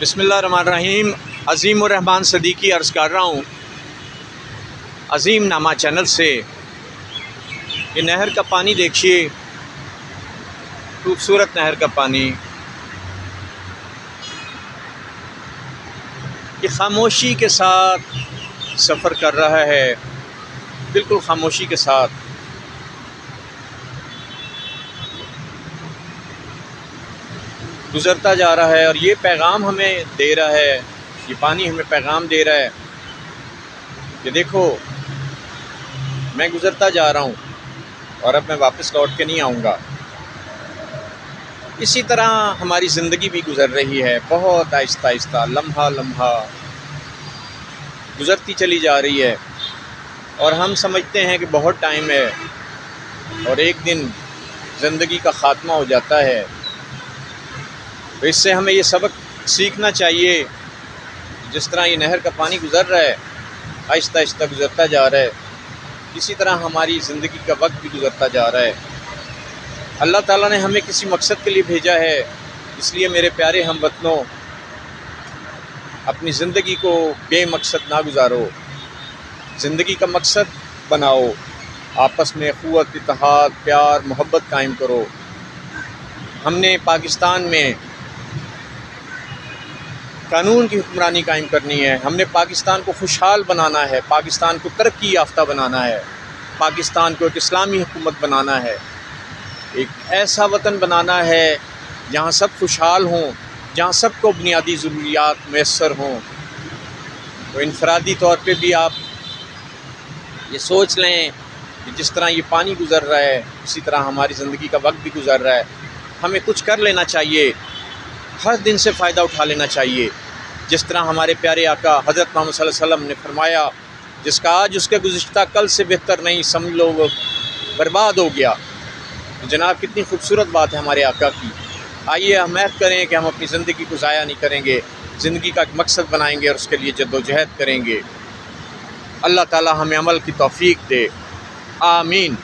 بسم اللہ الرحمن الرحیم۔ عظیم الرحمن صدیقی عرض کر رہا ہوں عظیم نامہ چینل سے۔ یہ نہر کا پانی دیکھیے، خوبصورت نہر کا پانی، یہ خاموشی کے ساتھ سفر کر رہا ہے، بالکل خاموشی کے ساتھ۔ گزرتا جا رہا ہے اور یہ پیغام ہمیں دے رہا ہے، یہ پانی ہمیں پیغام دے رہا ہے کہ دیکھو میں گزرتا جا رہا ہوں اور اب میں واپس لوٹ کے نہیں آؤں گا۔ اسی طرح ہماری زندگی بھی گزر رہی ہے، بہت آہستہ آہستہ، لمحہ لمحہ گزرتی چلی جا رہی ہے، اور ہم سمجھتے ہیں کہ بہت ٹائم ہے، اور ایک دن زندگی کا خاتمہ ہو جاتا ہے۔ تو اس سے ہمیں یہ سبق سیکھنا چاہیے، جس طرح یہ نہر کا پانی گزر رہا ہے، آہستہ آہستہ گزرتا جا رہا ہے، اسی طرح ہماری زندگی کا وقت بھی گزرتا جا رہا ہے۔ اللہ تعالیٰ نے ہمیں کسی مقصد کے لیے بھیجا ہے، اس لیے میرے پیارے ہم وطنوں، اپنی زندگی کو بے مقصد نہ گزارو، زندگی کا مقصد بناؤ، آپس میں اخوت، اتحاد، پیار، محبت قائم کرو۔ ہم نے پاکستان میں قانون کی حکمرانی قائم کرنی ہے، ہم نے پاکستان کو خوشحال بنانا ہے، پاکستان کو ترقی یافتہ بنانا ہے، پاکستان کو ایک اسلامی حکومت بنانا ہے، ایک ایسا وطن بنانا ہے جہاں سب خوشحال ہوں، جہاں سب کو بنیادی ضروریات میسر ہوں۔ تو انفرادی طور پہ بھی آپ یہ سوچ لیں کہ جس طرح یہ پانی گزر رہا ہے، اسی طرح ہماری زندگی کا وقت بھی گزر رہا ہے، ہمیں کچھ کر لینا چاہیے، ہر دن سے فائدہ اٹھا لینا چاہیے۔ جس طرح ہمارے پیارے آقا حضرت محمد صلی اللہ علیہ وسلم نے فرمایا، جس کا آج اس کے گزشتہ کل سے بہتر نہیں، سمجھ لو وہ برباد ہو گیا۔ تو جناب کتنی خوبصورت بات ہے ہمارے آقا کی۔ آئیے ہم عہد کریں کہ ہم اپنی زندگی کو ضائع نہیں کریں گے، زندگی کا ایک مقصد بنائیں گے اور اس کے لیے جد و جہد کریں گے۔ اللہ تعالی ہمیں عمل کی توفیق دے، آمین۔